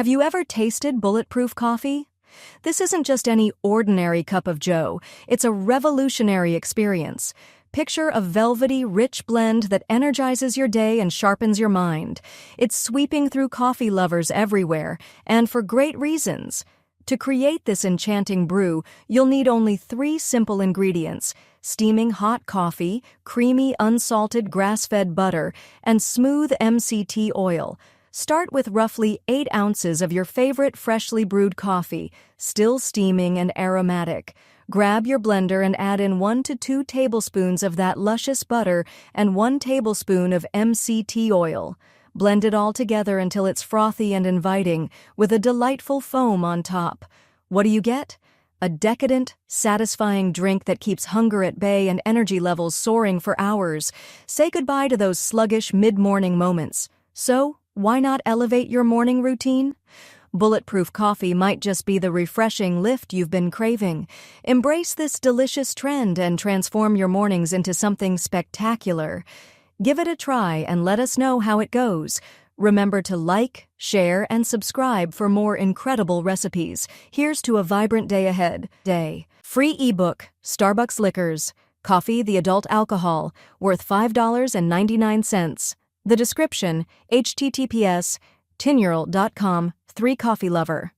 Have you ever tasted Bulletproof coffee? This isn't just any ordinary cup of joe, it's a revolutionary experience. Picture a velvety, rich blend that energizes your day and sharpens your mind. It's sweeping through coffee lovers everywhere, and for great reasons. To create this enchanting brew, you'll need only 3 simple ingredients: steaming hot coffee, creamy unsalted grass-fed butter, and smooth MCT oil. Start with roughly 8 ounces of your favorite freshly brewed coffee, still steaming and aromatic. Grab your blender and add in 1 to 2 tablespoons of that luscious butter and 1 tablespoon of MCT oil. Blend it all together until it's frothy and inviting, with a delightful foam on top. What do you get? A decadent, satisfying drink that keeps hunger at bay and energy levels soaring for hours. Say goodbye to those sluggish mid-morning moments. So, why not elevate your morning routine? Bulletproof coffee might just be the refreshing lift you've been craving. Embrace this delicious trend and transform your mornings into something spectacular. Give it a try and let us know how it goes. Remember to like, share, and subscribe for more incredible recipes. Here's to a vibrant day ahead. Free ebook, Starbucks Liquors, Coffee the Adult Alcohol, worth $5.99. The description, https://tinural.com, 3 Coffee Lover.